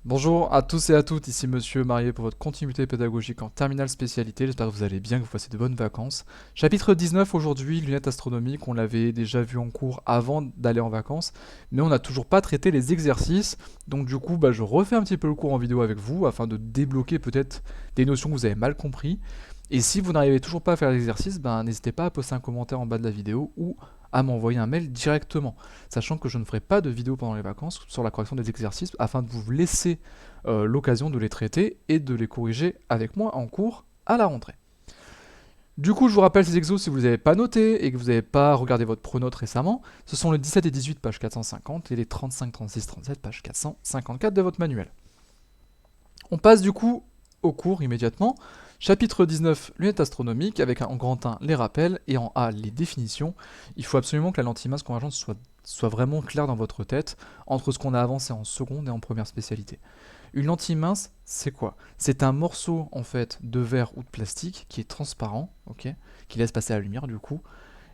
Bonjour à tous et à toutes, ici Monsieur Marié pour votre continuité pédagogique en terminale spécialité. J'espère que vous allez bien, que vous passez de bonnes vacances. Chapitre 19 aujourd'hui, lunettes astronomiques. On l'avait déjà vu en cours avant d'aller en vacances, mais on n'a toujours pas traité les exercices. Donc du coup, je refais un petit peu le cours en vidéo avec vous afin de débloquer peut-être des notions que vous avez mal compris. Et si vous n'arrivez toujours pas à faire l'exercice, n'hésitez pas à poster un commentaire en bas de la vidéo ou à m'envoyer un mail directement, sachant que je ne ferai pas de vidéo pendant les vacances sur la correction des exercices afin de vous laisser l'occasion de les traiter et de les corriger avec moi en cours à la rentrée. Du coup, je vous rappelle ces exos si vous ne les avez pas notés et que vous n'avez pas regardé votre pronote récemment. Ce sont les 17 et 18, page 450, et les 35, 36, 37, page 454 de votre manuel. On passe du coup au cours immédiatement. Chapitre 19, lunettes astronomiques, avec en grand 1 les rappels et en A les définitions. Il faut absolument que la lentille mince convergente soit vraiment claire dans votre tête entre ce qu'on a avancé en seconde et en première spécialité. Une lentille mince, c'est quoi? C'est un morceau en fait de verre ou de plastique qui est transparent, ok, qui laisse passer la lumière du coup,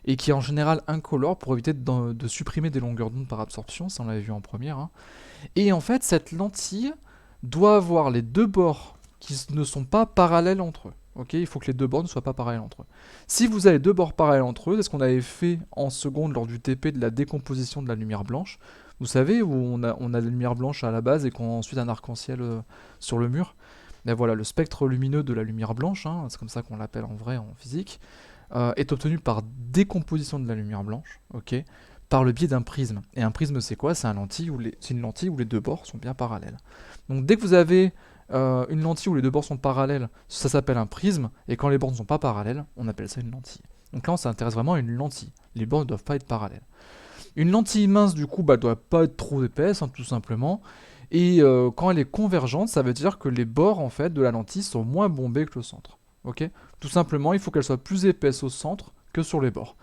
et qui est en général incolore pour éviter de supprimer des longueurs d'onde par absorption, ça on l'avait vu en première. Hein. Et en fait, cette lentille doit avoir les deux bords qui ne sont pas parallèles entre eux. Ok, il faut que les deux bords ne soient pas parallèles entre eux. Si vous avez deux bords parallèles entre eux, c'est ce qu'on avait fait en seconde lors du TP de la décomposition de la lumière blanche. Vous savez, où on a la lumière blanche à la base et qu'on a ensuite un arc-en-ciel sur le mur. Et voilà, le spectre lumineux de la lumière blanche, hein, c'est comme ça qu'on l'appelle en vrai en physique, est obtenu par décomposition de la lumière blanche, ok, par le biais d'un prisme. Et un prisme, c'est quoi? C'est une lentille où les deux bords sont bien parallèles. Donc dès que vous avez une lentille où les deux bords sont parallèles, ça s'appelle un prisme, et quand les bords ne sont pas parallèles, on appelle ça une lentille. Donc là, on s'intéresse vraiment à une lentille. Les bords ne doivent pas être parallèles. Une lentille mince, du coup, ne doit pas être trop épaisse, hein, tout simplement. Et quand elle est convergente, ça veut dire que les bords en fait de la lentille sont moins bombés que le centre. Ok? Tout simplement, il faut qu'elle soit plus épaisse au centre que sur les bords.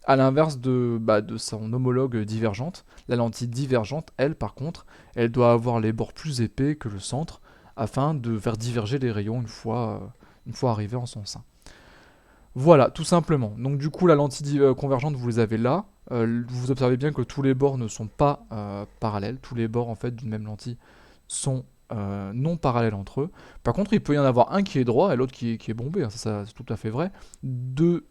À l'inverse de son homologue divergente, la lentille divergente, elle, par contre, elle doit avoir les bords plus épais que le centre afin de faire diverger les rayons une fois arrivés en son sein. Voilà, tout simplement. Donc du coup, la lentille convergente, vous les avez là. Vous observez bien que tous les bords ne sont pas parallèles. Tous les bords en fait d'une même lentille sont non parallèles entre eux. Par contre, il peut y en avoir un qui est droit et l'autre qui est bombé. Hein. Ça, c'est tout à fait vrai. De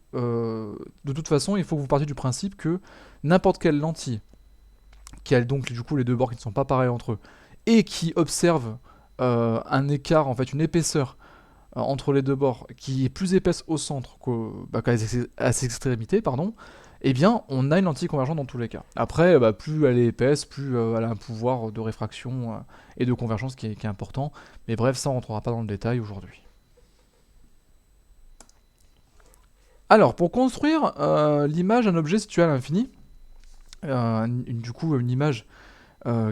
toute façon, il faut que vous partiez du principe que n'importe quelle lentille qui a donc du coup les deux bords qui ne sont pas pareils entre eux et qui observe un écart, en fait une épaisseur entre les deux bords qui est plus épaisse au centre qu'à ses extrémités, pardon, eh bien on a une lentille convergente dans tous les cas. Après, plus elle est épaisse, plus elle a un pouvoir de réfraction et de convergence qui est important. Mais bref, ça on rentrera pas dans le détail aujourd'hui. Alors, pour construire l'image d'un objet situé à l'infini, du coup une image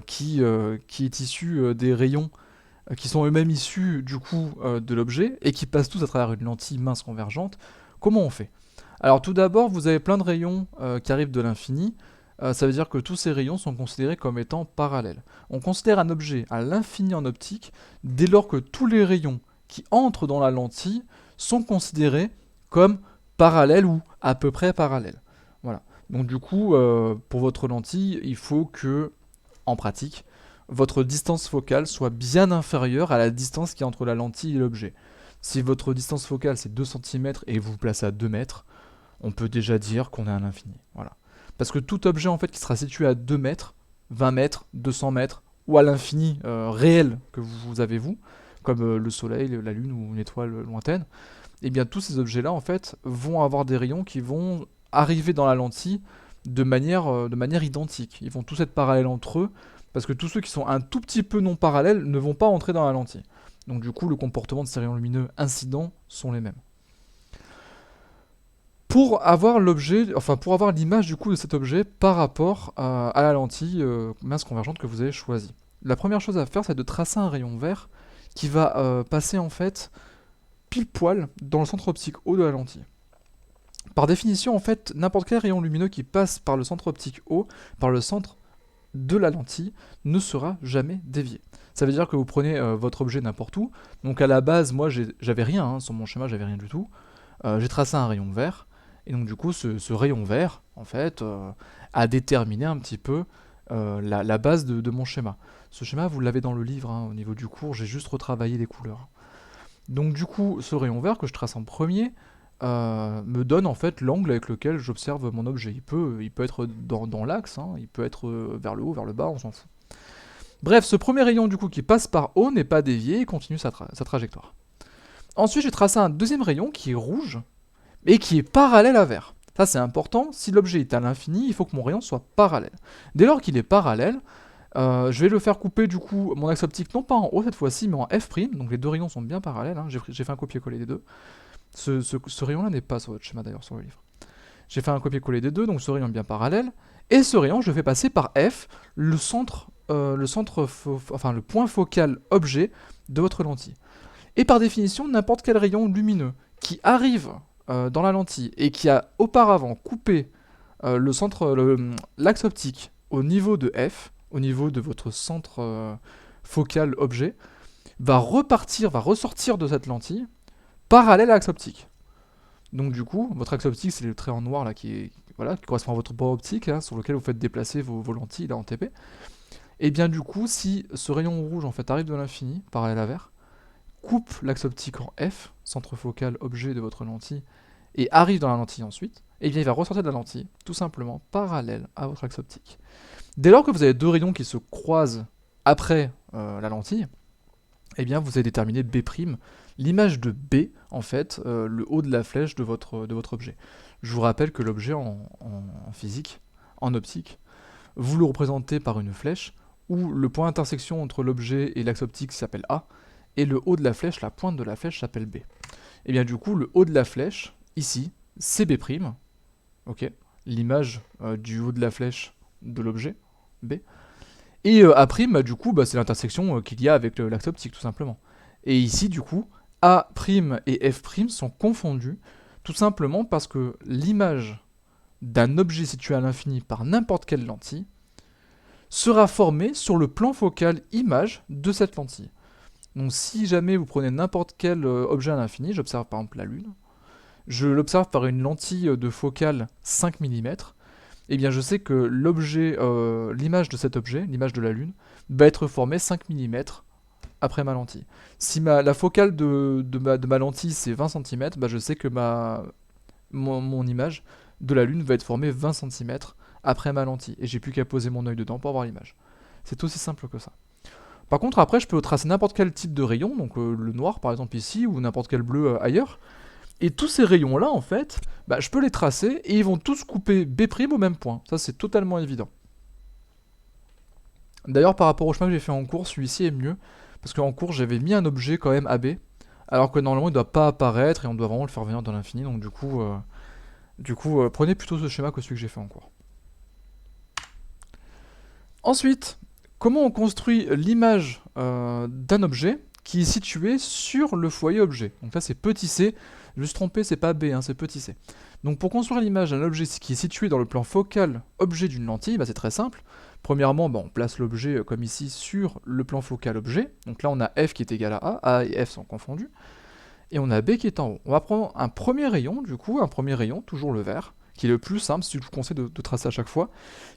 qui est issue des rayons qui sont eux-mêmes issus du coup de l'objet et qui passent tous à travers une lentille mince convergente, comment on fait? Alors tout d'abord, vous avez plein de rayons qui arrivent de l'infini. Ça veut dire que tous ces rayons sont considérés comme étant parallèles. On considère un objet à l'infini en optique dès lors que tous les rayons qui entrent dans la lentille sont considérés comme parallèles ou à peu près parallèles. Voilà. Donc du coup, pour votre lentille, il faut que, en pratique, votre distance focale soit bien inférieure à la distance qui est entre la lentille et l'objet. Si votre distance focale c'est 2 cm et vous vous placez à 2 mètres, on peut déjà dire qu'on est à l'infini. Voilà. Parce que tout objet en fait qui sera situé à 2 mètres, 20 mètres, 200 mètres, ou à l'infini réel que vous avez vous, comme le soleil, la lune ou une étoile lointaine, et bien tous ces objets-là en fait vont avoir des rayons qui vont arriver dans la lentille de manière identique. Ils vont tous être parallèles entre eux, parce que tous ceux qui sont un tout petit peu non parallèles ne vont pas entrer dans la lentille. Donc du coup, le comportement de ces rayons lumineux incidents sont les mêmes. Pour avoir l'image du coup de cet objet par rapport à la lentille mince convergente que vous avez choisie. La première chose à faire, c'est de tracer un rayon vert qui va passer en fait pile poil dans le centre optique haut de la lentille. Par définition, en fait, n'importe quel rayon lumineux qui passe par le centre optique haut, par le centre de la lentille, ne sera jamais dévié. Ça veut dire que vous prenez votre objet n'importe où. Donc à la base, moi j'avais rien, hein, sur mon schéma j'avais rien du tout. J'ai tracé un rayon vert. Et donc du coup ce rayon vert, en fait, a déterminé un petit peu la base de mon schéma. Ce schéma, vous l'avez dans le livre, hein, au niveau du cours, j'ai juste retravaillé les couleurs. Donc du coup, ce rayon vert que je trace en premier me donne en fait l'angle avec lequel j'observe mon objet. Il peut être dans l'axe, hein, il peut être vers le haut, vers le bas, on s'en fout. Bref, ce premier rayon du coup qui passe par haut n'est pas dévié et continue sa trajectoire. Ensuite, j'ai tracé un deuxième rayon qui est rouge, et qui est parallèle à vert. Ça c'est important, si l'objet est à l'infini, il faut que mon rayon soit parallèle. Dès lors qu'il est parallèle, je vais le faire couper du coup mon axe optique non pas en haut cette fois-ci, mais en F', donc les deux rayons sont bien parallèles, hein. J'ai fait un copier-coller des deux. Ce rayon-là n'est pas sur votre schéma d'ailleurs sur le livre. J'ai fait un copier-coller des deux, donc ce rayon est bien parallèle, et ce rayon je le fais passer par F, le point focal objet de votre lentille. Et par définition, n'importe quel rayon lumineux qui arrive dans la lentille et qui a auparavant coupé l'axe optique au niveau de F, au niveau de votre centre focal objet, va ressortir de cette lentille parallèle à l'axe optique. Donc du coup, votre axe optique, c'est le trait en noir là qui correspond à votre bord optique, hein, sur lequel vous faites déplacer vos lentilles là en TP. Et bien du coup, si ce rayon rouge en fait arrive de l'infini, parallèle à vert, coupe l'axe optique en F, centre focal objet de votre lentille, et arrive dans la lentille ensuite, et bien il va ressortir de la lentille, tout simplement parallèle à votre axe optique. Dès lors que vous avez deux rayons qui se croisent après la lentille, eh bien vous allez déterminer B', l'image de B, en fait, le haut de la flèche de votre objet. Je vous rappelle que l'objet en physique, en optique, vous le représentez par une flèche, où le point d'intersection entre l'objet et l'axe optique s'appelle A, et le haut de la flèche, la pointe de la flèche s'appelle B. Et bien du coup, le haut de la flèche, ici, c'est B', ok, l'image du haut de la flèche de l'objet, B. Et A', du coup, c'est l'intersection qu'il y a avec l'axe optique, tout simplement. Et ici, du coup, A' et F' sont confondus, tout simplement parce que l'image d'un objet situé à l'infini par n'importe quelle lentille sera formée sur le plan focal image de cette lentille. Donc si jamais vous prenez n'importe quel objet à l'infini, j'observe par exemple la Lune, je l'observe par une lentille de focale 5 mm, et bien je sais que l'image de cet objet, l'image de la Lune, va être formée 5 mm après ma lentille. Si la focale de ma lentille c'est 20 cm, je sais que mon image de la Lune va être formée 20 cm après ma lentille, et j'ai plus qu'à poser mon œil dedans pour voir l'image. C'est aussi simple que ça. Par contre, après, je peux tracer n'importe quel type de rayon, donc le noir par exemple ici, ou n'importe quel bleu ailleurs. Et tous ces rayons-là, en fait, je peux les tracer et ils vont tous couper B' au même point. Ça, c'est totalement évident. D'ailleurs, par rapport au chemin que j'ai fait en cours, celui-ci est mieux, parce qu'en cours, j'avais mis un objet quand même AB, alors que normalement, il ne doit pas apparaître et on doit vraiment le faire venir dans l'infini. Donc du coup, prenez plutôt ce schéma que celui que j'ai fait en cours. Ensuite, comment on construit l'image d'un objet qui est situé sur le foyer objet. Donc là c'est petit c, je me suis trompé, c'est pas B, hein, c'est petit c. Donc pour construire l'image d'un objet qui est situé dans le plan focal objet d'une lentille, c'est très simple. Premièrement, on place l'objet comme ici sur le plan focal objet. Donc là on a F qui est égal à A et F sont confondus. Et on a B qui est en haut. On va prendre un premier rayon, du coup, toujours le vert, qui est le plus simple, si je vous conseille de tracer à chaque fois,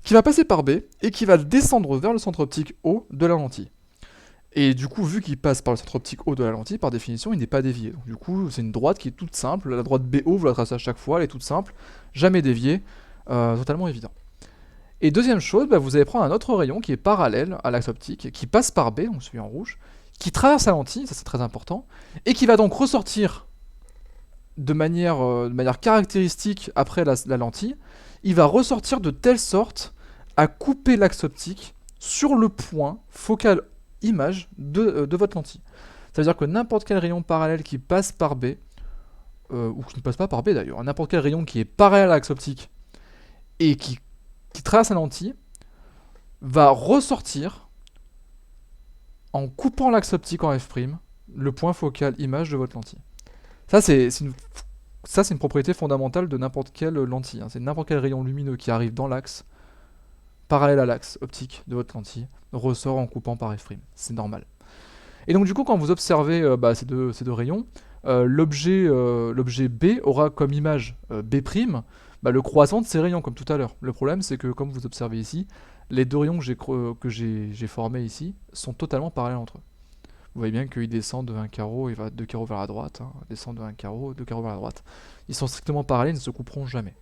qui va passer par B et qui va descendre vers le centre optique haut de la lentille. Et du coup, vu qu'il passe par le centre optique haut de la lentille, par définition, il n'est pas dévié. Donc du coup, c'est une droite qui est toute simple. La droite BO, vous la tracez à chaque fois, elle est toute simple, jamais déviée, totalement évident. Et deuxième chose, vous allez prendre un autre rayon qui est parallèle à l'axe optique, qui passe par B, donc celui en rouge, qui traverse la lentille, ça c'est très important, et qui va donc ressortir de manière caractéristique après la lentille. Il va ressortir de telle sorte à couper l'axe optique sur le point focal image de votre lentille. Ça veut dire que n'importe quel rayon parallèle qui passe par B, ou qui ne passe pas par B d'ailleurs, n'importe quel rayon qui est parallèle à l'axe optique et qui traverse la lentille, va ressortir en coupant l'axe optique en F', le point focal image de votre lentille. Ça, c'est une propriété fondamentale de n'importe quelle lentille. Hein. C'est n'importe quel rayon lumineux qui arrive dans l'axe, parallèle à l'axe optique de votre lentille, ressort en coupant par F'. C'est normal. Et donc du coup, quand vous observez ces deux rayons, l'objet B aura comme image B', le croisement de ces rayons, comme tout à l'heure. Le problème, c'est que comme vous observez ici, les deux rayons que j'ai formés ici sont totalement parallèles entre eux. Vous voyez bien qu'il descend de un carreau, il va 2 carreaux vers la droite, hein, descend de un carreau, 2 carreaux vers la droite. Ils sont strictement parallèles, ils ne se couperont jamais.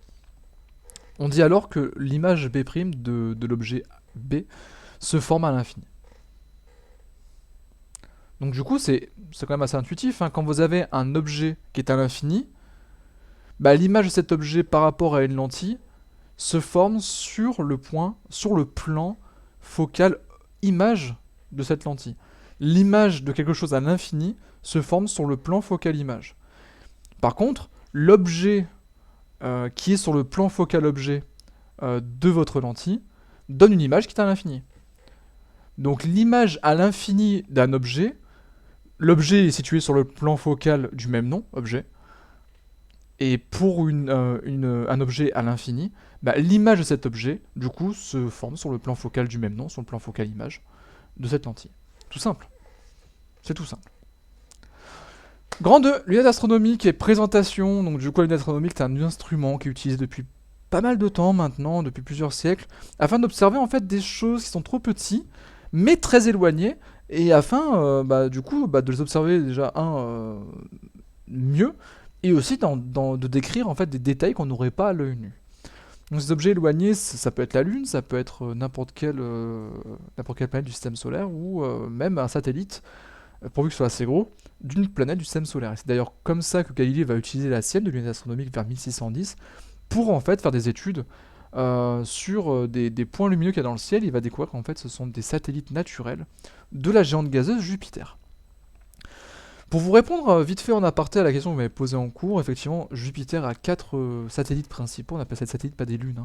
On dit alors que l'image B' de l'objet B se forme à l'infini. Donc du coup, c'est quand même assez intuitif, hein. Quand vous avez un objet qui est à l'infini, bah, l'image de cet objet par rapport à une lentille se forme sur le plan focal image de cette lentille. L'image de quelque chose à l'infini se forme sur le plan focal image. Par contre, l'objet qui est sur le plan focal objet de votre lentille donne une image qui est à l'infini. Donc l'image à l'infini d'un objet, l'objet est situé sur le plan focal du même nom, objet, et pour un objet à l'infini, bah, l'image de cet objet, du coup, se forme sur le plan focal du même nom, sur le plan focal image de cette lentille. Tout simple. C'est tout simple. Grand 2, lunette astronomique et présentation. Donc du coup, la lunette astronomique, c'est un instrument qui est utilisé depuis pas mal de temps maintenant, depuis plusieurs siècles, afin d'observer en fait des choses qui sont trop petites, mais très éloignées, et afin du coup de les observer déjà mieux, et aussi de décrire en fait des détails qu'on n'aurait pas à l'œil nu. Donc ces objets éloignés, ça peut être la Lune, ça peut être n'importe quelle planète du système solaire, ou même un satellite, pourvu que ce soit assez gros, d'une planète du système solaire. Et c'est d'ailleurs comme ça que Galilée va utiliser la sienne de lunette astronomique vers 1610 pour en fait faire des études sur des points lumineux qu'il y a dans le ciel. Il va découvrir qu'en fait ce sont des satellites naturels de la géante gazeuse Jupiter. Pour vous répondre vite fait en aparté à la question que vous m'avez posée en cours, effectivement, Jupiter a 4 satellites principaux. On appelle ça des satellites, pas des lunes,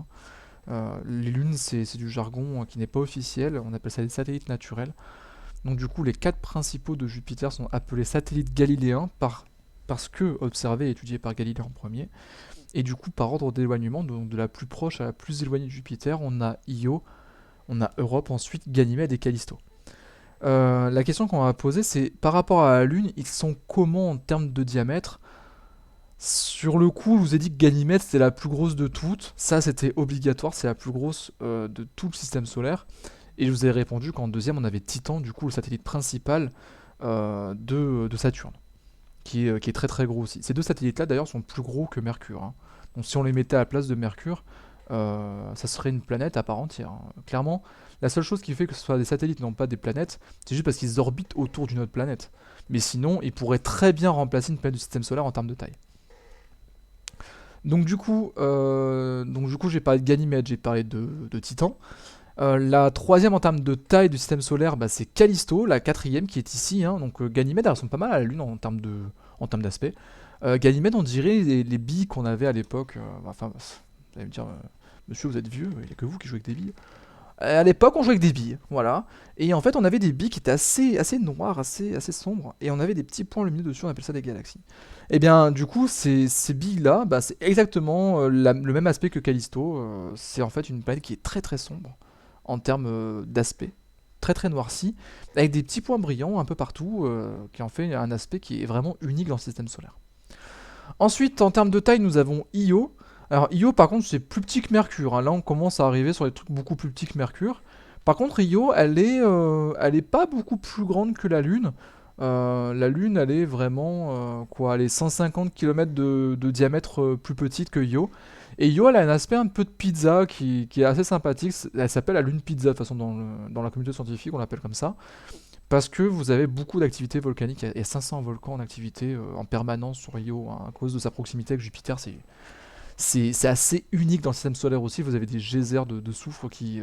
hein. Les lunes, c'est du jargon qui n'est pas officiel. On appelle ça des satellites naturels. Donc du coup, les 4 principaux de Jupiter sont appelés satellites galiléens parce que observés et étudiés par Galilée en premier. Et du coup, par ordre d'éloignement, donc de la plus proche à la plus éloignée de Jupiter, on a Io, on a Europe, ensuite Ganymède et Callisto. La question qu'on va poser, c'est par rapport à la Lune, ils sont comment en termes de diamètre? Sur le coup, je vous ai dit que Ganymède c'était la plus grosse de toutes. Ça, c'était obligatoire, c'est la plus grosse de tout le système solaire. Et je vous ai répondu qu'en deuxième, on avait Titan, du coup, le satellite principal de Saturne, qui est très très gros aussi. Ces deux satellites-là, d'ailleurs, sont plus gros que Mercure, hein. Donc si on les mettait à la place de Mercure, ça serait une planète à part entière, hein. Clairement, la seule chose qui fait que ce soit des satellites et non pas des planètes, c'est juste parce qu'ils orbitent autour d'une autre planète. Mais sinon, ils pourraient très bien remplacer une planète du système solaire en termes de taille. Donc du coup, j'ai parlé de Ganymède, j'ai parlé de Titan. La troisième en termes de taille du système solaire, c'est Callisto, la quatrième qui est ici, hein. Donc Ganymède, elles ressemble pas mal à la Lune en termes d'aspect. Ganymède, on dirait les billes qu'on avait à l'époque. Enfin, vous allez me dire, monsieur, vous êtes vieux, il n'y a que vous qui jouez avec des billes. À l'époque, on jouait avec des billes, voilà. Et en fait, on avait des billes qui étaient assez noires, assez sombres, et on avait des petits points lumineux dessus, on appelle ça des galaxies. Et bien, du coup, ces billes-là, c'est exactement le même aspect que Callisto. C'est en fait une planète qui est très très sombre en termes d'aspect, très très noirci, avec des petits points brillants un peu partout, qui en fait un aspect qui est vraiment unique dans le système solaire. Ensuite, en termes de taille, nous avons Io. Alors Io, par contre, c'est plus petit que Mercure, hein. Là, on commence à arriver sur des trucs beaucoup plus petits que Mercure. Par contre, Io, elle est pas beaucoup plus grande que la Lune. La Lune, elle est vraiment elle est 150 km de diamètre plus petite que Io. Et Io, elle a un aspect un peu de pizza qui est assez sympathique. Elle s'appelle la Lune Pizza, de toute façon, dans la communauté scientifique, on l'appelle comme ça. Parce que vous avez beaucoup d'activités volcaniques. Il y a 500 volcans en activité en permanence sur Io, hein, à cause de sa proximité avec Jupiter. C'est assez unique dans le système solaire aussi. Vous avez des geysers de soufre qui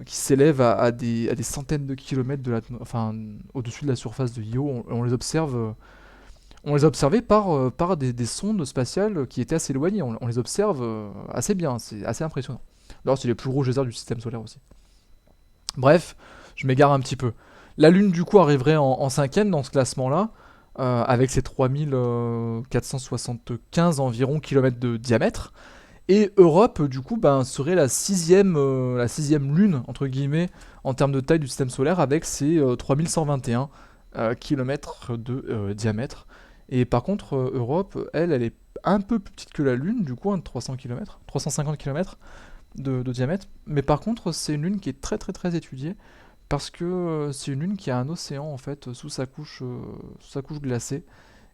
s'élèvent à des centaines de kilomètres au-dessus de la surface de Io. On les observe. On les a observés par des sondes spatiales qui étaient assez éloignées. On les observe assez bien. C'est assez impressionnant. D'ailleurs, c'est les plus gros geysers du système solaire aussi. Bref, je m'égare un petit peu. La Lune, du coup, arriverait en cinquième dans ce classement-là, avec ses 3475 environ kilomètres de diamètre. Et Europe, du coup, serait la sixième lune, entre guillemets, en termes de taille du système solaire, avec ses 3121 kilomètres de diamètre. Et par contre, Europe, elle est un peu plus petite que la Lune, du coup, 300 km, 350 km. de diamètre, mais par contre c'est une lune qui est très très très étudiée, parce que c'est une lune qui a un océan en fait sous sa couche glacée,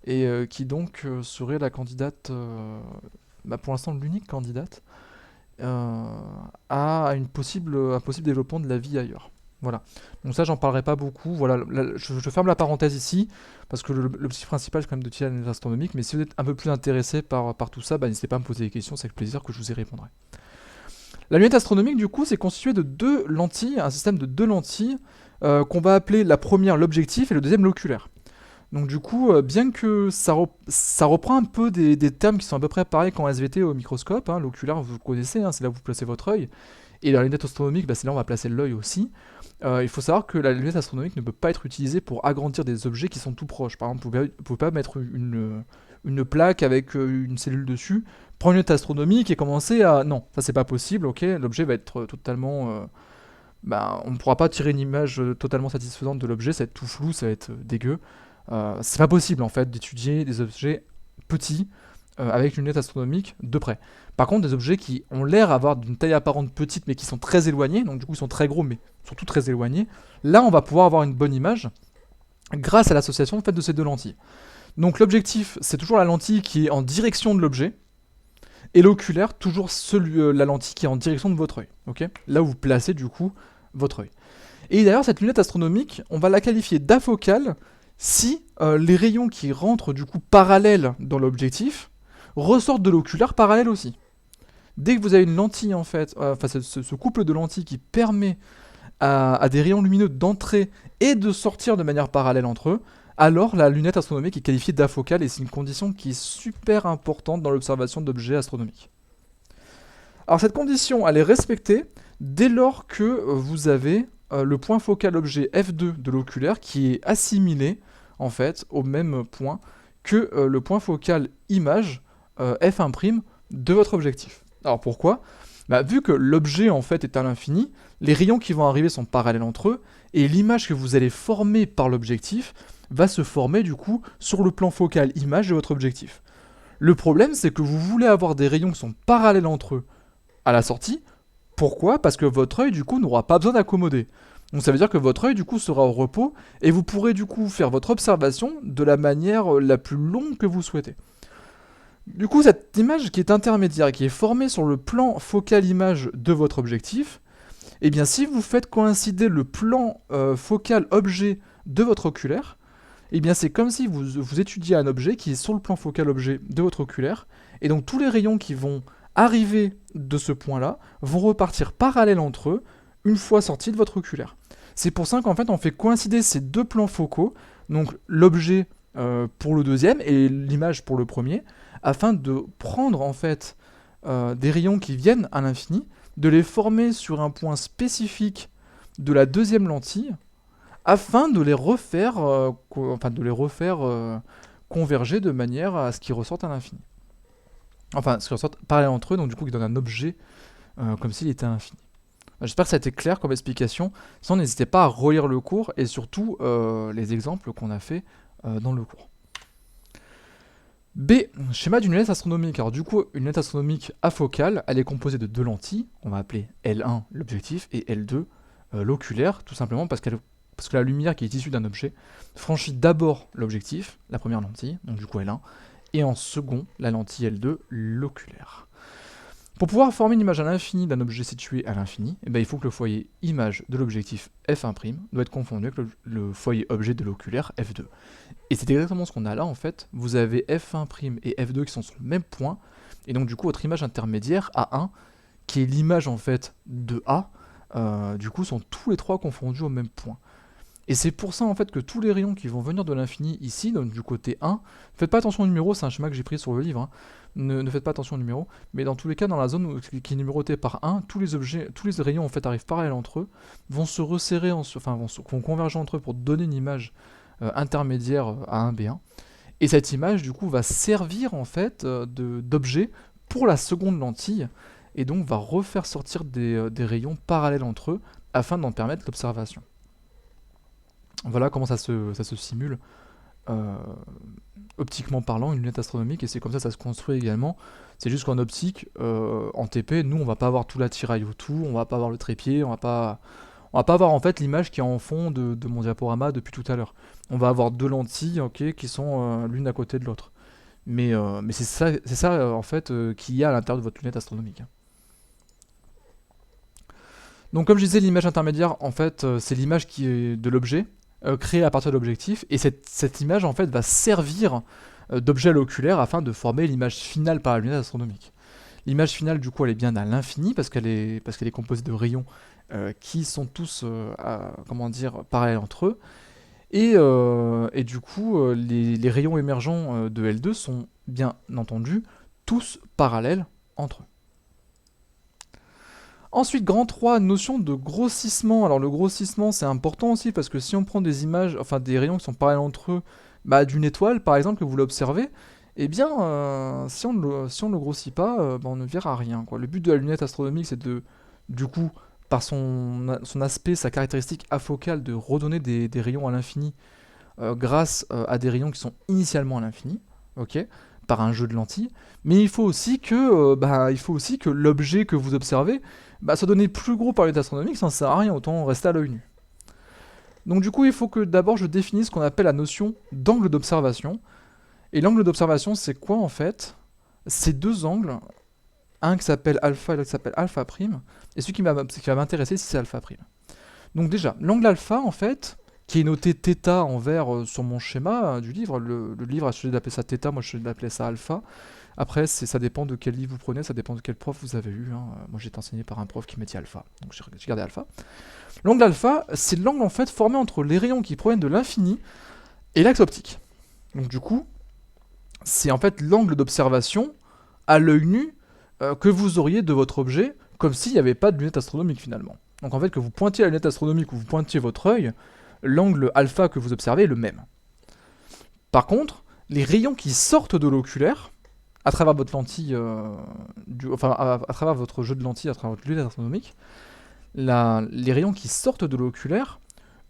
et qui donc serait la candidate, bah, pour l'instant l'unique candidate, euh, à un possible développement de la vie ailleurs. Voilà. Donc ça, j'en parlerai pas beaucoup. Voilà, je ferme la parenthèse ici, parce que l'objectif principal, c'est quand même de tirer la lunette astronomique, mais si vous êtes un peu plus intéressé par tout ça, bah, n'hésitez pas à me poser des questions, c'est avec plaisir que je vous y répondrai. La lunette astronomique, du coup, c'est constitué de deux lentilles, un système de deux lentilles, qu'on va appeler la première l'objectif et le deuxième l'oculaire. Donc du coup, bien que ça reprend un peu des termes qui sont à peu près pareils qu'en SVT au microscope, hein, l'oculaire vous connaissez, hein, c'est là où vous placez votre œil, et la lunette astronomique, bah, c'est là où on va placer l'œil aussi. Il faut savoir que la lunette astronomique ne peut pas être utilisée pour agrandir des objets qui sont tout proches. Par exemple, vous pouvez pas mettre une plaque avec une cellule dessus, prendre une lunette astronomique et commencer à... Non, ça c'est pas possible, ok, l'objet va être totalement... bah, on ne pourra pas tirer une image totalement satisfaisante de l'objet, ça va être tout flou, ça va être dégueu. C'est pas possible en fait d'étudier des objets petits avec une lunette astronomique de près. Par contre, des objets qui ont l'air d'avoir d'une taille apparente petite mais qui sont très éloignés, donc du coup ils sont très gros mais surtout très éloignés, là on va pouvoir avoir une bonne image grâce à l'association en fait, de ces deux lentilles. Donc l'objectif, c'est toujours la lentille qui est en direction de l'objet, et l'oculaire, toujours la lentille qui est en direction de votre œil. Okay, là où vous placez du coup votre œil. Et d'ailleurs, cette lunette astronomique, on va la qualifier d'afocale si les rayons qui rentrent du coup parallèles dans l'objectif ressortent de l'oculaire parallèle aussi. Dès que vous avez une lentille en fait, enfin ce couple de lentilles qui permet à des rayons lumineux d'entrer et de sortir de manière parallèle entre eux, alors la lunette astronomique est qualifiée d'afocale et c'est une condition qui est super importante dans l'observation d'objets astronomiques. Alors cette condition, elle est respectée dès lors que vous avez le point focal objet f2 de l'oculaire qui est assimilé en fait au même point que le point focal image f1' de votre objectif. Alors pourquoi ? Bah, vu que l'objet en fait est à l'infini, les rayons qui vont arriver sont parallèles entre eux et l'image que vous allez former par l'objectif va se former du coup sur le plan focal image de votre objectif. Le problème, c'est que vous voulez avoir des rayons qui sont parallèles entre eux à la sortie. Pourquoi ? Parce que votre œil du coup n'aura pas besoin d'accommoder. Donc ça veut dire que votre œil du coup sera au repos et vous pourrez du coup faire votre observation de la manière la plus longue que vous souhaitez. Du coup, cette image qui est intermédiaire et qui est formée sur le plan focal image de votre objectif, eh bien si vous faites coïncider le plan focal objet de votre oculaire, eh bien c'est comme si vous étudiez un objet qui est sur le plan focal objet de votre oculaire, et donc tous les rayons qui vont arriver de ce point-là vont repartir parallèles entre eux une fois sortis de votre oculaire. C'est pour ça qu'en fait on fait coïncider ces deux plans focaux, donc l'objet pour le deuxième et l'image pour le premier, afin de prendre en fait des rayons qui viennent à l'infini, de les former sur un point spécifique de la deuxième lentille, afin de les refaire, converger de manière à ce qu'ils ressortent à l'infini. Enfin, ce qu'ils ressortent parallèles entre eux, donc du coup, qui donne un objet comme s'il était infini. J'espère que ça a été clair comme explication. Sinon, n'hésitez pas à relire le cours et surtout les exemples qu'on a fait dans le cours. B. Schéma d'une lunette astronomique. Alors du coup, une lunette astronomique afocale, elle est composée de deux lentilles, on va appeler L1 l'objectif et L2 l'oculaire, tout simplement parce que la lumière qui est issue d'un objet franchit d'abord l'objectif, la première lentille, donc du coup L1, et en second, la lentille L2, l'oculaire. Pour pouvoir former une image à l'infini d'un objet situé à l'infini, il faut que le foyer image de l'objectif f1' doit être confondu avec le foyer objet de l'oculaire f2. Et c'est exactement ce qu'on a là en fait. Vous avez f1' et f2 qui sont sur le même point, et donc du coup votre image intermédiaire A1, qui est l'image en fait de A, du coup sont tous les trois confondus au même point. Et c'est pour ça en fait que tous les rayons qui vont venir de l'infini ici, donc du côté 1, faites pas attention au numéro, c'est un schéma que j'ai pris sur le livre, hein. Ne faites pas attention au numéro, mais dans tous les cas, dans la zone qui est numérotée par 1, tous les rayons en fait arrivent parallèles entre eux, vont se resserrer, vont converger entre eux pour donner une image intermédiaire à 1B1. Et cette image du coup va servir en fait d'objet pour la seconde lentille, et donc va refaire sortir des rayons parallèles entre eux afin d'en permettre l'observation. Voilà comment ça se simule euh, optiquement parlant, une lunette astronomique, et c'est comme ça se construit également. C'est juste qu'en optique, en TP, nous on va pas avoir tout l'attirail autour, on va pas avoir le trépied, on va pas avoir en fait l'image qui est en fond de mon diaporama depuis tout à l'heure. On va avoir deux lentilles, ok, qui sont l'une à côté de l'autre. Mais c'est ça en fait qu'il y a à l'intérieur de votre lunette astronomique. Donc comme je disais, l'image intermédiaire, en fait, c'est l'image qui est de l'objet, créée à partir de l'objectif, et cette image en fait va servir d'objet à l'oculaire afin de former l'image finale par la lunette astronomique. L'image finale, du coup, elle est bien à l'infini parce qu'elle est composée de rayons qui sont tous, comment dire, parallèles entre eux. Et du coup, les rayons émergents de L2 sont bien entendu tous parallèles entre eux. Ensuite, grand 3, notion de grossissement. Alors le grossissement, c'est important aussi parce que si on prend des images, enfin des rayons qui sont parallèles entre eux, bah, d'une étoile par exemple, que vous l'observez, eh bien, si on ne le grossit pas, bah, on ne verra rien, quoi. Le but de la lunette astronomique, c'est de, du coup, par son aspect, sa caractéristique afocale, de redonner des rayons à l'infini grâce à des rayons qui sont initialement à l'infini, ok, par un jeu de lentilles. Mais il faut aussi que l'objet que vous observez bah, soit donné plus gros par l'unité astronomique, ça ne sert à rien, autant rester à l'œil nu. Donc du coup, il faut que d'abord je définisse ce qu'on appelle la notion d'angle d'observation. Et l'angle d'observation, c'est quoi en fait? C'est deux angles, un qui s'appelle alpha et l'autre qui s'appelle alpha prime. Et celui qui va m'intéresser, c'est alpha prime. Donc déjà, l'angle alpha, en fait, qui est noté θ en vert sur mon schéma du livre, le livre a choisi d'appeler ça θ, moi je choisi d'appeler ça alpha. Après, ça dépend de quel livre vous prenez, ça dépend de quel prof vous avez eu. Hein. Moi j'ai été enseigné par un prof qui m'a dit alpha, donc j'ai gardé alpha. L'angle alpha, c'est l'angle en fait formé entre les rayons qui proviennent de l'infini et l'axe optique. Donc du coup, c'est en fait l'angle d'observation à l'œil nu que vous auriez de votre objet, comme s'il n'y avait pas de lunette astronomique finalement. Donc en fait, que vous pointiez la lunette astronomique ou vous pointiez votre œil, l'angle alpha que vous observez est le même. Par contre, les rayons qui sortent de l'oculaire, à travers votre lentille, à travers votre jeu de lentilles, à travers votre lunette astronomique, les rayons qui sortent de l'oculaire,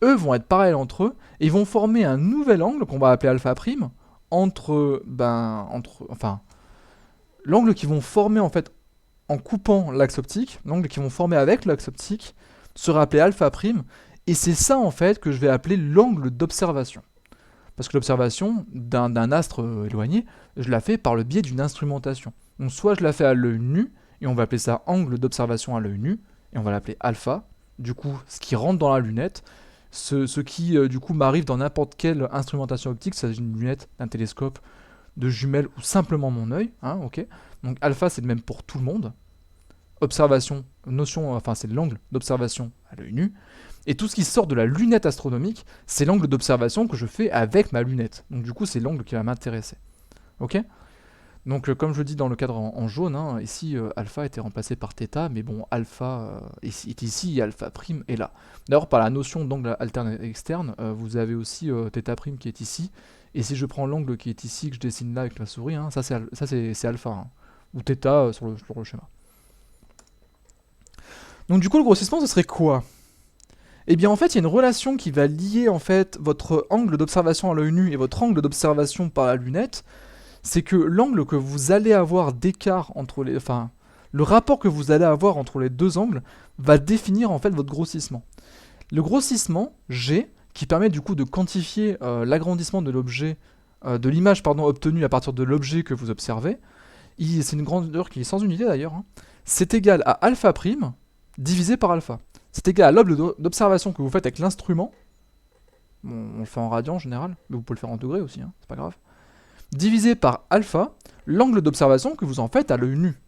eux vont être parallèles entre eux et vont former un nouvel angle qu'on va appeler alpha prime l'angle qu'ils vont former en fait en coupant l'axe optique, l'angle qu'ils vont former avec l'axe optique sera appelé alpha prime, et c'est ça en fait que je vais appeler l'angle d'observation. Parce que l'observation d'un astre éloigné, je la fais par le biais d'une instrumentation. Donc soit je la fais à l'œil nu, et on va appeler ça angle d'observation à l'œil nu, et on va l'appeler alpha, du coup ce qui rentre dans la lunette, ce qui du coup m'arrive dans n'importe quelle instrumentation optique, c'est une lunette, un télescope, de jumelles ou simplement mon œil, hein, ok. Donc alpha c'est le même pour tout le monde. Observation, c'est l'angle d'observation à l'œil nu. Et tout ce qui sort de la lunette astronomique, c'est l'angle d'observation que je fais avec ma lunette. Donc du coup c'est l'angle qui va m'intéresser. Ok. Donc comme je le dis dans le cadre en jaune, hein, ici alpha a été remplacé par θ, mais bon alpha est ici et alpha prime est là. D'ailleurs par la notion d'angle alterne externe, vous avez aussi θ prime qui est ici, et si je prends l'angle qui est ici, que je dessine là avec la souris, hein, ça c'est alpha, hein, ou θ sur le schéma. Donc du coup le grossissement ce serait quoi? Eh bien en fait il y a une relation qui va lier en fait votre angle d'observation à l'œil nu et votre angle d'observation par la lunette. C'est que l'angle que vous allez avoir d'écart entre les... Enfin, le rapport que vous allez avoir entre les deux angles va définir en fait votre grossissement. Le grossissement, G, qui permet du coup de quantifier l'agrandissement de l'objet, de l'image obtenue à partir de l'objet que vous observez, c'est une grandeur qui est sans unité d'ailleurs, hein, c'est égal à alpha prime divisé par alpha. C'est égal à l'angle d'observation que vous faites avec l'instrument, bon, on le fait en radian en général, mais vous pouvez le faire en degrés aussi, hein, c'est pas grave, divisé par alpha, l'angle d'observation que vous en faites à l'œil nu.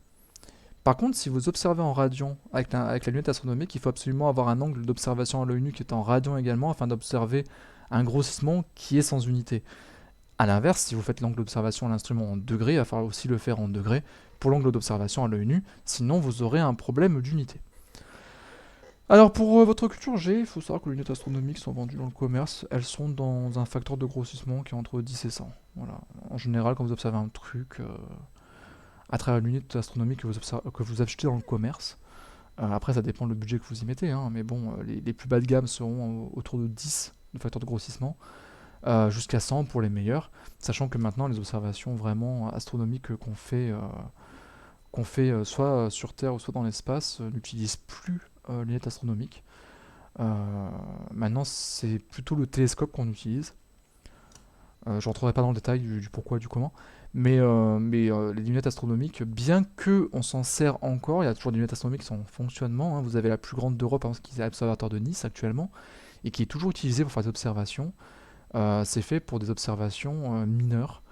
Par contre, si vous observez en radian avec la lunette astronomique, il faut absolument avoir un angle d'observation à l'œil nu qui est en radian également, afin d'observer un grossissement qui est sans unité. A l'inverse, si vous faites l'angle d'observation à l'instrument en degrés, il va falloir aussi le faire en degrés pour l'angle d'observation à l'œil nu, sinon vous aurez un problème d'unité. Alors pour votre culture G, il faut savoir que les lunettes astronomiques sont vendues dans le commerce, elles sont dans un facteur de grossissement qui est entre 10 et 100. Voilà. En général, quand vous observez un truc à travers une lunette astronomique que vous achetez dans le commerce, après ça dépend du budget que vous y mettez, hein, mais bon, les plus bas de gamme seront autour de 10 de facteur de grossissement. jusqu'à 100 pour les meilleurs, sachant que maintenant les observations vraiment astronomiques qu'on fait soit sur Terre ou soit dans l'espace n'utilisent plus les lunettes astronomiques. Maintenant c'est plutôt le télescope qu'on utilise. Je ne rentrerai pas dans le détail du pourquoi, du comment, mais les lunettes astronomiques, bien que on s'en sert encore, il y a toujours des lunettes astronomiques qui sont en fonctionnement, hein. Vous avez la plus grande d'Europe, par exemple, qui est l'observatoire de Nice actuellement, et qui est toujours utilisé pour faire des observations. C'est fait pour des observations mineures,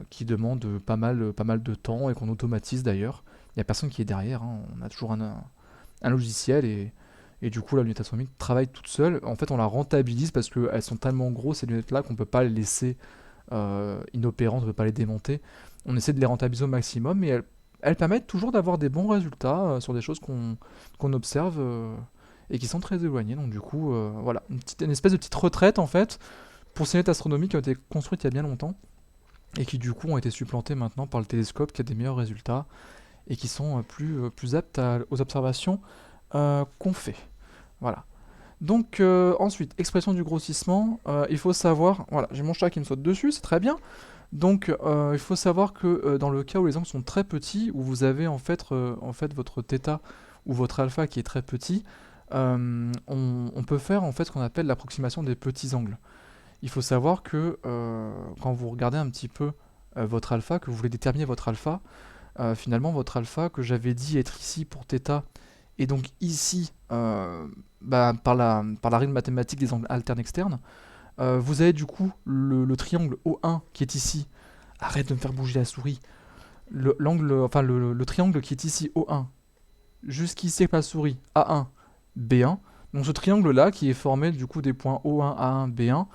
qui demandent pas mal de temps et qu'on automatise d'ailleurs. Il n'y a personne qui est derrière, hein. On a toujours un logiciel et du coup la lunette astronomique travaille toute seule. En fait on la rentabilise parce qu'elles sont tellement grosses ces lunettes là qu'on peut pas les laisser inopérantes, on peut pas les démonter. On essaie de les rentabiliser au maximum et elles permettent toujours d'avoir des bons résultats sur des choses qu'on observe et qui sont très éloignées. Donc du coup voilà, une espèce de petite retraite en fait pour ces lunettes astronomiques qui ont été construites il y a bien longtemps et qui du coup ont été supplantées maintenant par le télescope qui a des meilleurs résultats et qui sont plus aptes aux observations qu'on fait. Voilà. Donc ensuite, expression du grossissement, il faut savoir, voilà, j'ai mon chat qui me saute dessus, c'est très bien. Donc il faut savoir que dans le cas où les angles sont très petits, où vous avez en fait votre θ ou votre alpha qui est très petit, on peut faire en fait ce qu'on appelle l'approximation des petits angles. Il faut savoir que quand vous regardez un petit peu votre alpha, que vous voulez déterminer votre alpha, finalement votre alpha que j'avais dit être ici pour θ, et donc ici, par la règle mathématique des angles alternes externes, vous avez du coup le triangle O1 qui est ici. Arrête de me faire bouger la souris. Le triangle qui est ici O1, jusqu'ici avec la souris A1, B1. Donc ce triangle là qui est formé du coup des points O1, A1, B1,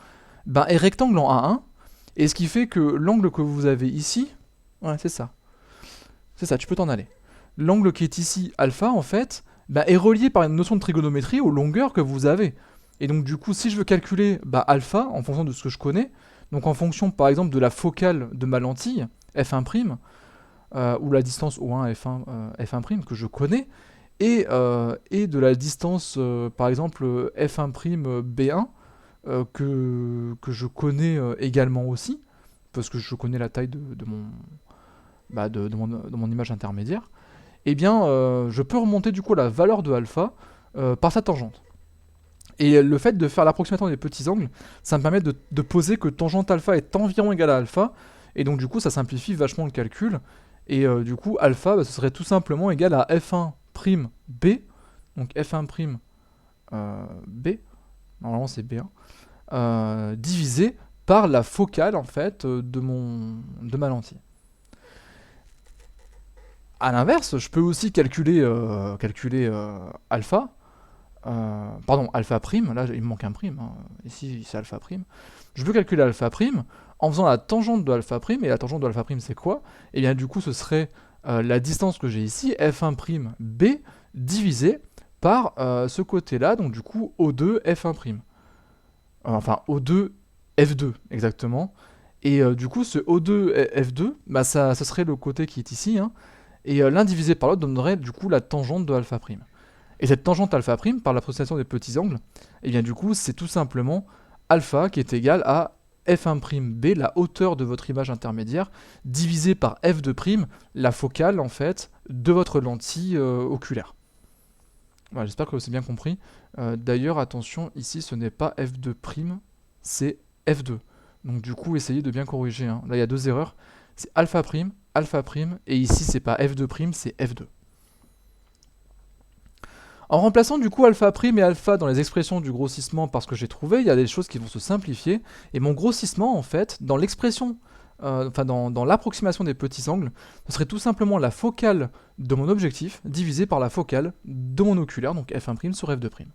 est rectangle en A1. Et ce qui fait que l'angle que vous avez ici, ouais c'est ça. C'est ça, tu peux t'en aller. L'angle qui est ici alpha en fait, est relié par une notion de trigonométrie aux longueurs que vous avez. Et donc du coup, si je veux calculer alpha en fonction de ce que je connais, donc en fonction par exemple de la focale de ma lentille, f1', ou la distance O1, f1' que je connais, et de la distance par exemple f1' b1 que je connais également aussi, parce que je connais la taille de mon image intermédiaire, eh bien, je peux remonter du coup la valeur de alpha par sa tangente. Et le fait de faire l'approximation des petits angles, ça me permet de poser que tangente alpha est environ égale à alpha, et donc du coup ça simplifie vachement le calcul, et du coup alpha ce serait tout simplement égal à f1' b, donc f1' b, normalement c'est b1, divisé par la focale en fait de ma lentille. A l'inverse, je peux aussi calculer alpha, pardon, alpha prime, là il me manque un prime, hein. Ici c'est alpha prime. Je peux calculer alpha prime en faisant la tangente de alpha prime, et la tangente de alpha prime c'est quoi? Et bien du coup ce serait la distance que j'ai ici, f1' b, divisé par ce côté-là, donc du coup O2 f1'. Enfin O2 f2 exactement. Et du coup ce O2 f2, ça serait le côté qui est ici, hein. Et l'un divisé par l'autre donnerait du coup la tangente de alpha prime. Et cette tangente alpha prime, par l'approximation des petits angles, et bien du coup c'est tout simplement alpha qui est égal à f1' b, la hauteur de votre image intermédiaire, divisé par f2', la focale en fait de votre lentille oculaire. Voilà, j'espère que c'est bien compris. D'ailleurs attention, ici ce n'est pas f2', c'est f2. Donc du coup essayez de bien corriger, hein. Là il y a deux erreurs, c'est alpha prime, et ici c'est pas f2', c'est f2. En remplaçant du coup alpha prime et alpha dans les expressions du grossissement parce que j'ai trouvé, il y a des choses qui vont se simplifier, et mon grossissement en fait, dans l'expression, dans l'approximation des petits angles, ce serait tout simplement la focale de mon objectif divisée par la focale de mon oculaire, donc f1' sur f2'.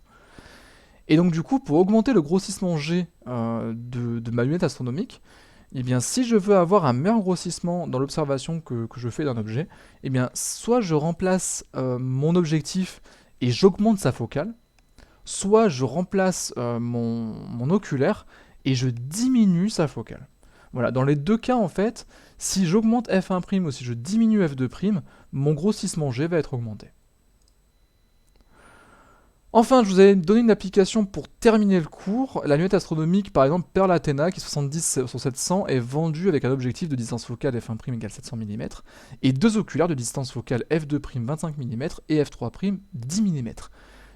Et donc du coup, pour augmenter le grossissement G de ma lunette astronomique, eh bien, si je veux avoir un meilleur grossissement dans l'observation que je fais d'un objet, eh bien, soit je remplace mon objectif et j'augmente sa focale, soit je remplace mon oculaire et je diminue sa focale. Voilà, dans les deux cas, en fait, si j'augmente f1' ou si je diminue f2', mon grossissement G va être augmenté. Enfin, je vous avais donné une application pour terminer le cours. La lunette astronomique, par exemple, Pearl Athena, qui est 70 sur 700, est vendue avec un objectif de distance focale f1' égale 700 mm, et deux oculaires de distance focale f2' 25 mm et f3' 10 mm.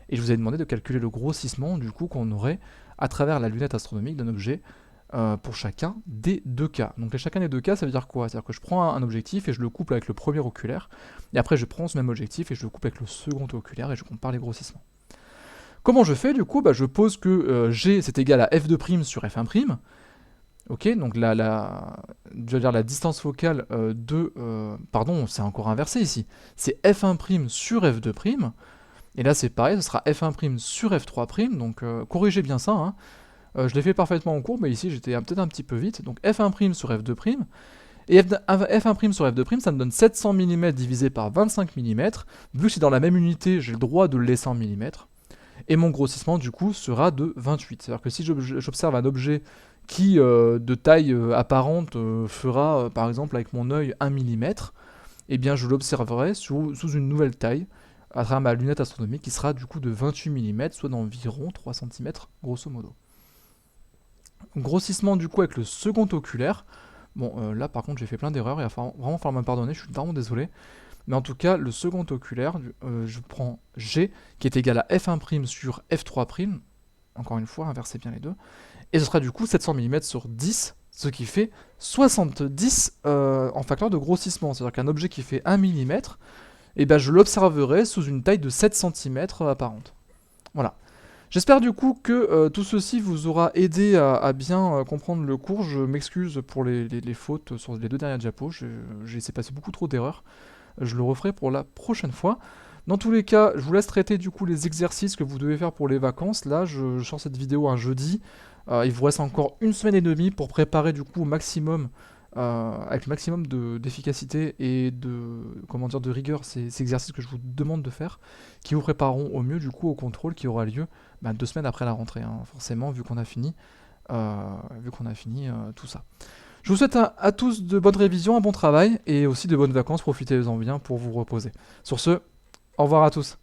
Et je vous ai demandé de calculer le grossissement du coup qu'on aurait à travers la lunette astronomique d'un objet pour chacun des deux cas. Donc chacun des deux cas, ça veut dire quoi? C'est-à-dire que je prends un objectif et je le couple avec le premier oculaire, et après je prends ce même objectif et je le couple avec le second oculaire et je compare les grossissements. Comment je fais du coup? Je pose que G c'est égal à f2' sur f1'. Ok, donc je veux dire la distance focale pardon, c'est encore inversé ici. C'est f1' sur f2'. Et là c'est pareil, ce sera f1' sur f3'. Donc corrigez bien ça, hein. Je l'ai fait parfaitement en cours, mais ici j'étais peut-être un petit peu vite. Donc f1' sur f2'. Et f1' sur f2', ça me donne 700 mm divisé par 25 mm. Vu que c'est dans la même unité, j'ai le droit de le laisser en millimètres. Et mon grossissement du coup sera de 28. C'est-à-dire que si j'observe un objet qui de taille apparente fera par exemple avec mon œil 1 mm, eh bien je l'observerai sous une nouvelle taille à travers ma lunette astronomique qui sera du coup de 28 mm, soit d'environ 3 cm grosso modo. Grossissement du coup avec le second oculaire. Bon là par contre j'ai fait plein d'erreurs, il va vraiment falloir me pardonner, je suis vraiment désolé. Mais en tout cas, le second oculaire, je prends G qui est égal à f1' sur f3', encore une fois, inversez bien les deux, et ce sera du coup 700 mm sur 10, ce qui fait 70 en facteur de grossissement. C'est-à-dire qu'un objet qui fait 1 mm, eh ben, je l'observerai sous une taille de 7 cm apparente. Voilà. J'espère du coup que tout ceci vous aura aidé à bien comprendre le cours. Je m'excuse pour les fautes sur les deux dernières diapos, j'ai laissé passer beaucoup trop d'erreurs. Je le referai pour la prochaine fois. Dans tous les cas, je vous laisse traiter du coup les exercices que vous devez faire pour les vacances. Là, je sors cette vidéo un jeudi. Il vous reste encore une semaine et demie pour préparer du coup au maximum, avec le maximum d'efficacité et de rigueur ces exercices que je vous demande de faire, qui vous prépareront au mieux du coup au contrôle qui aura lieu 2 semaines après la rentrée, hein, forcément, vu qu'on a fini tout ça. Je vous souhaite à tous de bonnes révisions, un bon travail et aussi de bonnes vacances. Profitez-en bien pour vous reposer. Sur ce, au revoir à tous.